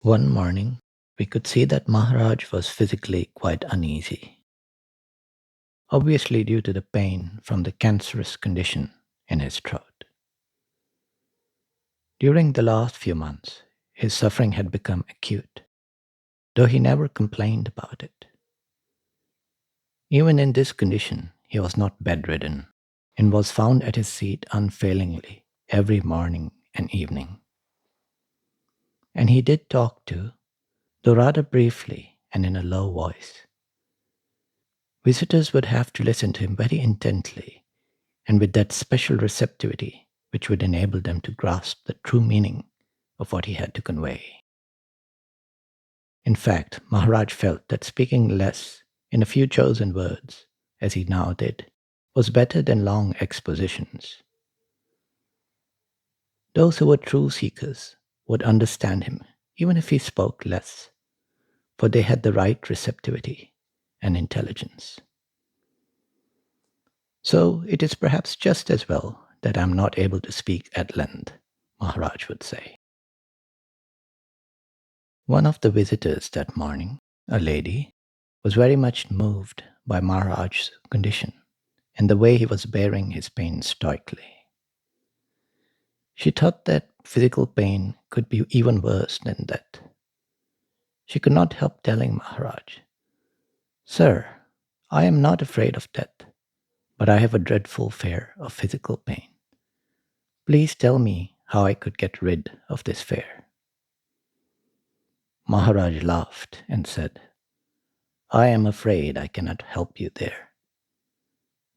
One morning, we could see that Maharaj was physically quite uneasy, obviously due to the pain from the cancerous condition in his throat. During the last few months, his suffering had become acute, though he never complained about it. Even in this condition, he was not bedridden and was found at his seat unfailingly every morning and evening. And he did talk too, though rather briefly and in a low voice. Visitors would have to listen to him very intently and with that special receptivity which would enable them to grasp the true meaning of what he had to convey. In fact, Maharaj felt that speaking less in a few chosen words, as he now did, was better than long expositions. Those who were true seekers would understand him, even if he spoke less, for they had the right receptivity and intelligence. So it is perhaps just as well that I am not able to speak at length, Maharaj would say. One of the visitors that morning, a lady, was very much moved by Maharaj's condition and the way he was bearing his pain stoically. She thought that physical pain could be even worse than death. She could not help telling Maharaj, "Sir, I am not afraid of death, but I have a dreadful fear of physical pain. Please tell me how I could get rid of this fear." Maharaj laughed and said, "I am afraid I cannot help you there.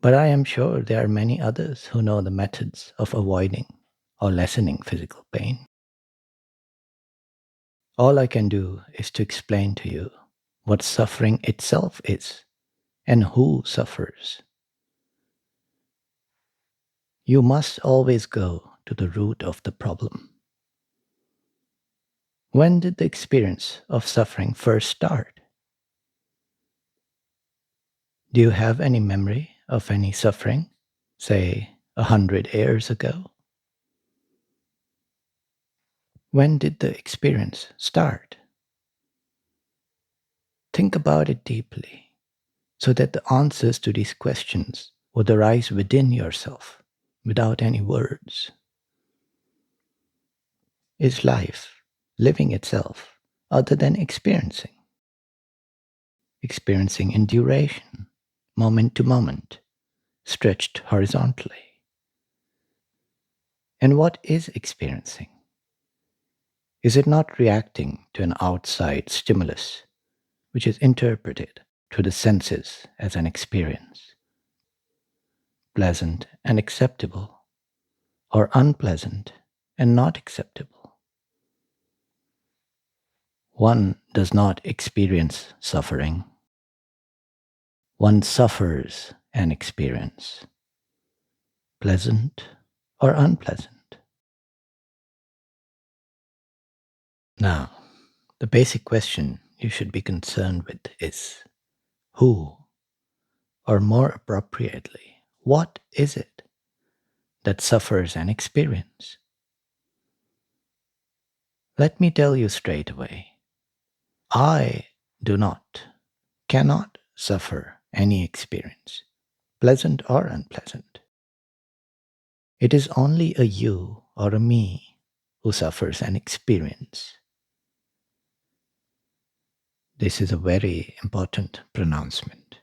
But I am sure there are many others who know the methods of avoiding or lessening physical pain. All I can do is to explain to you what suffering itself is and who suffers. You must always go to the root of the problem. When did the experience of suffering first start? Do you have any memory of any suffering, say 100 years ago? When did the experience start? Think about it deeply so that the answers to these questions would arise within yourself without any words. Is life, living itself, other than experiencing? Experiencing in duration, moment to moment, stretched horizontally. And what is experiencing? Is it not reacting to an outside stimulus, which is interpreted through the senses as an experience, pleasant and acceptable, or unpleasant and not acceptable? One does not experience suffering. One suffers an experience, pleasant or unpleasant. Now, the basic question you should be concerned with is who, or more appropriately, what is it that suffers an experience? Let me tell you straight away. I do not, cannot suffer any experience, pleasant or unpleasant. It is only a you or a me who suffers an experience. This is a very important pronouncement,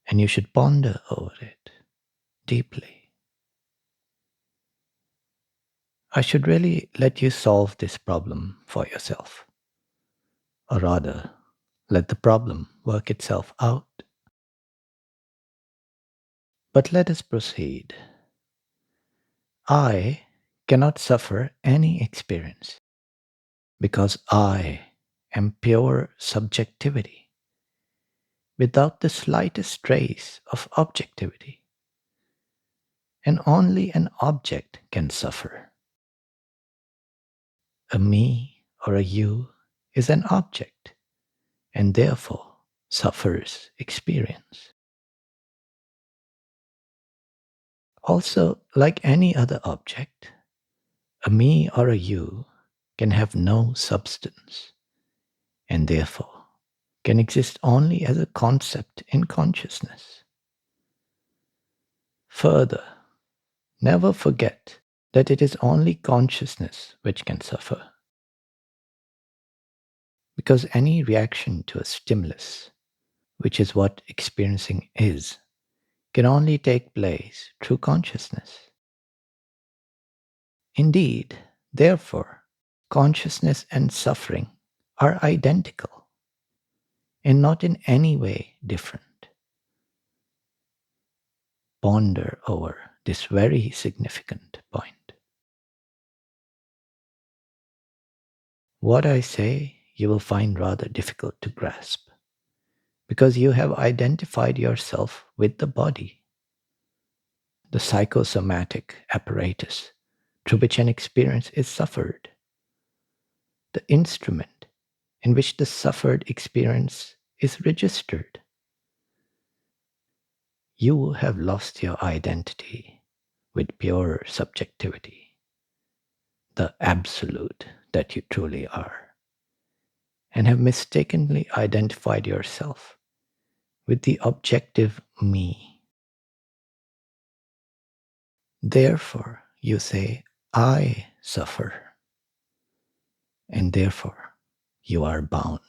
and you should ponder over it deeply. I should really let you solve this problem for yourself, or rather, let the problem work itself out. But let us proceed. I cannot suffer any experience because I am pure subjectivity without the slightest trace of objectivity, and only an object can suffer. A me or a you is an object and therefore suffers experience. Also, like any other object, a me or a you can have no substance and therefore can exist only as a concept in consciousness. Further, never forget that it is only consciousness which can suffer, because any reaction to a stimulus, which is what experiencing is, can only take place through consciousness. Indeed, therefore, consciousness and suffering are identical and not in any way different. Ponder over this very significant point. What I say you will find rather difficult to grasp because you have identified yourself with the body, the psychosomatic apparatus through which an experience is suffered, the instrument in which the suffered experience is registered. You have lost your identity with pure subjectivity, the absolute that you truly are, and have mistakenly identified yourself with the objective me. Therefore, you say, I suffer, and therefore you are bound.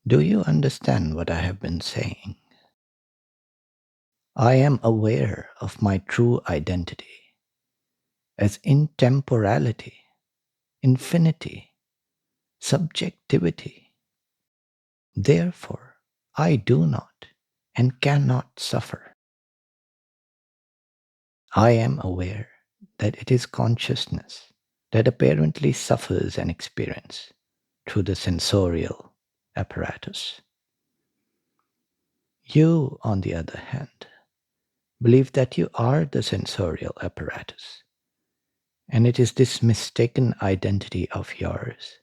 Do you understand what I have been saying? I am aware of my true identity as intemporality, infinity, subjectivity. Therefore, I do not and cannot suffer. I am aware that it is consciousness that apparently suffers an experience through the sensorial apparatus. You, on the other hand, believe that you are the sensorial apparatus, and it is this mistaken identity of yours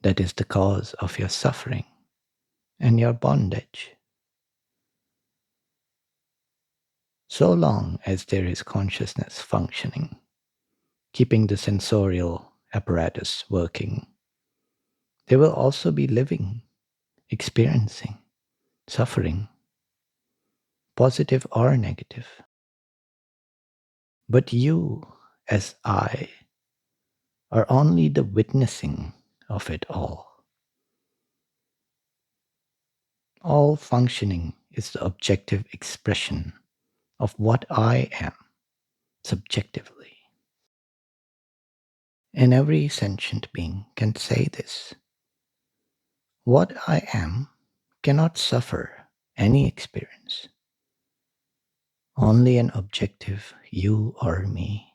that is the cause of your suffering and your bondage. So long as there is consciousness functioning, keeping the sensorial apparatus working, there will also be living, experiencing, suffering, positive or negative. But you, as I, are only the witnessing of it all. All functioning is the objective expression of what I am subjectively. And every sentient being can say this. What I am cannot suffer any experience. Only an objective you or me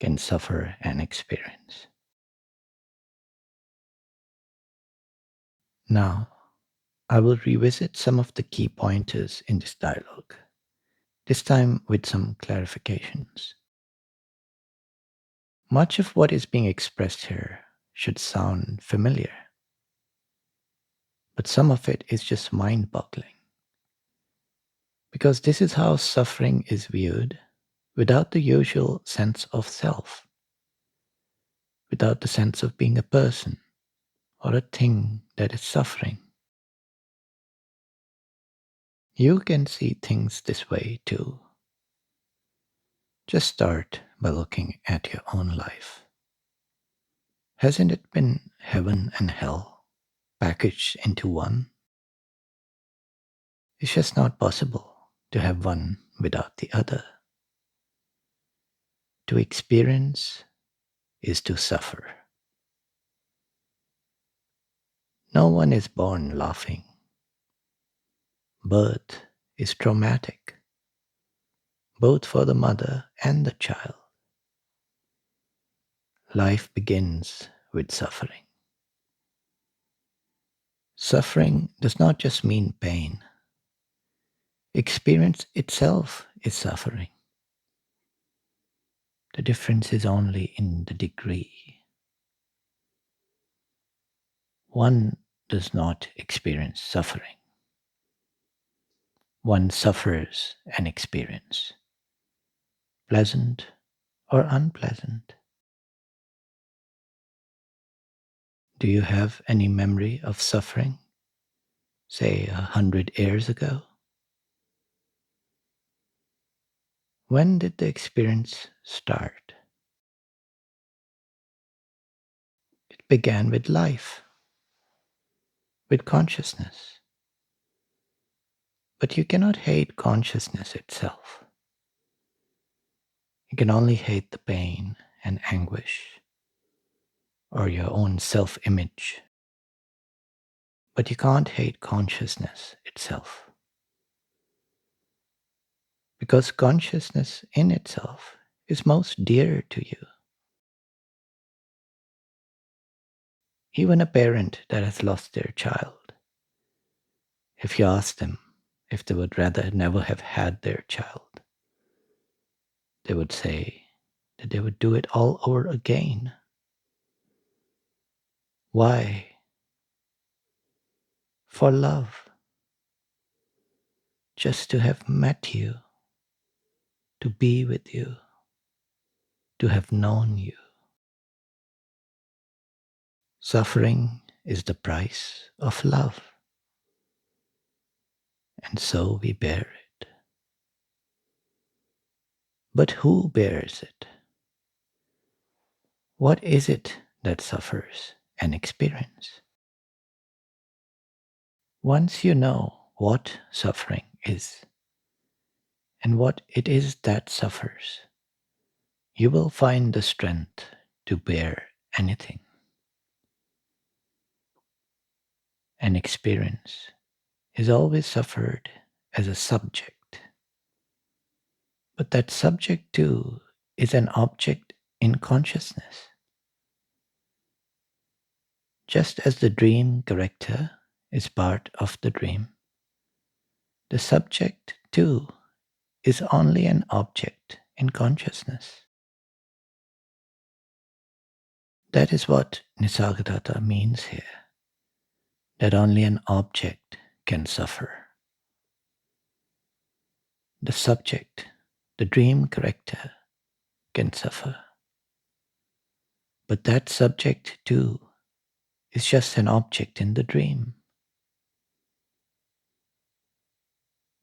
can suffer an experience. Now, I will revisit some of the key pointers in this dialogue, this time with some clarifications. Much of what is being expressed here should sound familiar, but some of it is just mind boggling. Because this is how suffering is viewed without the usual sense of self, without the sense of being a person or a thing that is suffering. You can see things this way too. Just start by looking at your own life. Hasn't it been heaven and hell packaged into one? It's just not possible to have one without the other. To experience is to suffer. No one is born laughing. Birth is traumatic, both for the mother and the child. Life begins with suffering. Suffering does not just mean pain. Experience itself is suffering. The difference is only in the degree. One does not experience suffering. One suffers an experience, pleasant or unpleasant? Do you have any memory of suffering, say 100 years ago? When did the experience start? It began with life, with consciousness. But you cannot hate consciousness itself. You can only hate the pain and anguish or your own self image. But you can't hate consciousness itself. Because consciousness in itself is most dear to you. Even a parent that has lost their child, if you ask them if they would rather never have had their child, they would say that they would do it all over again. Why? For love. Just to have met you, to be with you, to have known you. Suffering is the price of love, and so we bear it. But who bears it? What is it that suffers an experience? Once you know what suffering is and what it is that suffers, you will find the strength to bear anything. An experience is always suffered as a subject, but that subject too is an object in consciousness. Just as the dream character is part of the dream, the subject too is only an object in consciousness. That is what Nisargadatta means here, that only an object can suffer. The subject, the dream character, can suffer. But that subject too is just an object in the dream.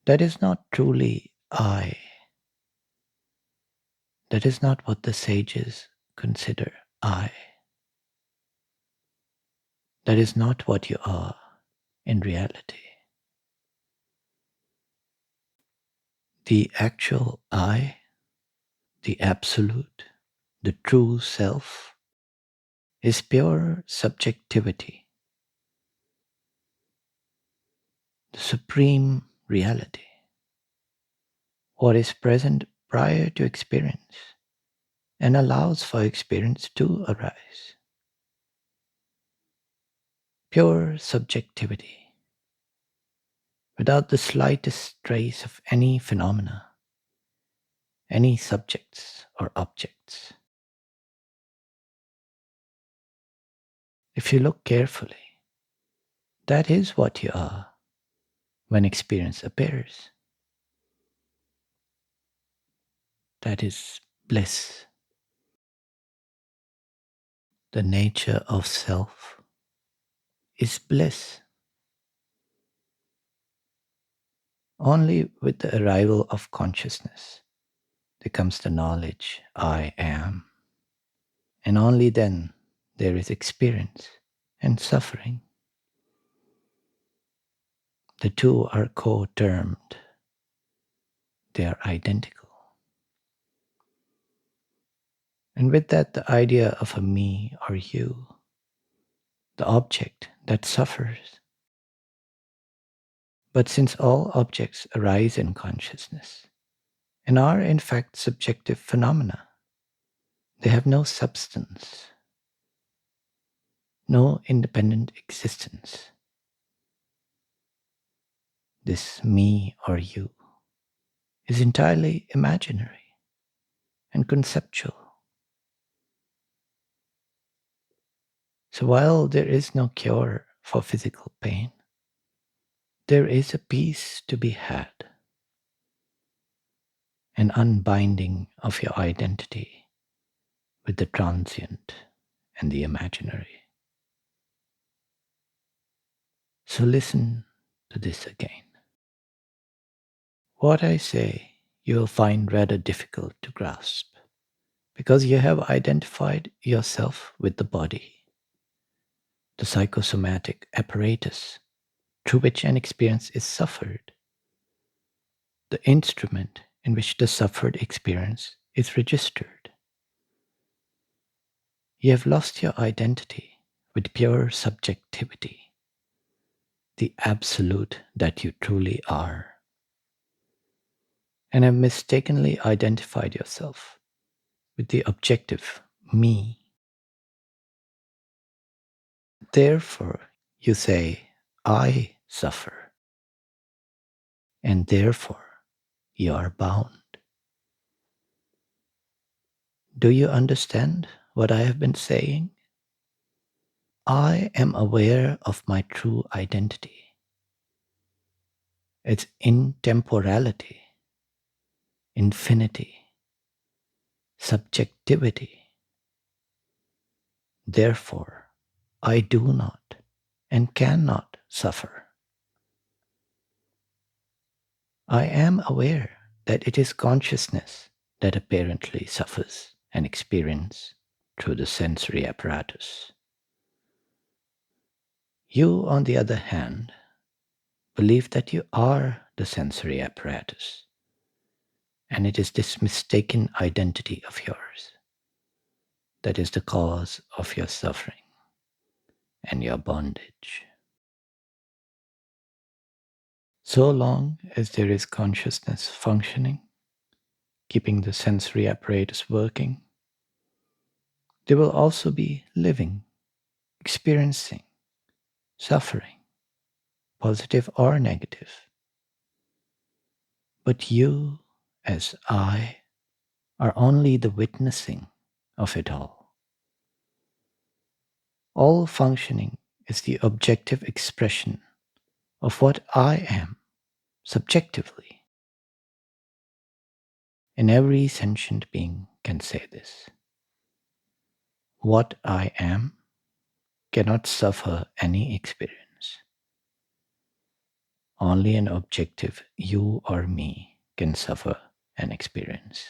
That is not truly I. That is not what the sages consider I. That is not what you are in reality. The actual I, the absolute, the true self, is pure subjectivity, the supreme reality, what is present prior to experience and allows for experience to arise. Pure subjectivity, without the slightest trace of any phenomena, any subjects or objects. If you look carefully, that is what you are when experience appears. That is bliss. The nature of self is bliss. Only with the arrival of consciousness there comes the knowledge I am. And only then there is experience and suffering. The two are co-termed. They are identical. And with that, the idea of a me or you, the object that suffers. But since all objects arise in consciousness and are in fact subjective phenomena, they have no substance, no independent existence. This me or you is entirely imaginary and conceptual. So while there is no cure for physical pain, there is a peace to be had, an unbinding of your identity with the transient and the imaginary. So listen to this again. What I say you will find rather difficult to grasp because you have identified yourself with the body, the psychosomatic apparatus through which an experience is suffered, the instrument in which the suffered experience is registered. You have lost your identity with pure subjectivity, the absolute that you truly are, and have mistakenly identified yourself with the objective me. Therefore, you say, I suffer, and therefore you are bound. Do you understand what I have been saying? I am aware of my true identity, its intemporality, infinity, subjectivity. Therefore, I do not and cannot suffer. I am aware that it is consciousness that apparently suffers an experience through the sensory apparatus. You, on the other hand, believe that you are the sensory apparatus, and it is this mistaken identity of yours that is the cause of your suffering and your bondage. So long as there is consciousness functioning, keeping the sensory apparatus working, there will also be living, experiencing, suffering, positive or negative. But you, as I, are only the witnessing of it all. All functioning is the objective expression of what I am subjectively. And every sentient being can say this. What I am cannot suffer any experience. Only an objective you or me can suffer an experience.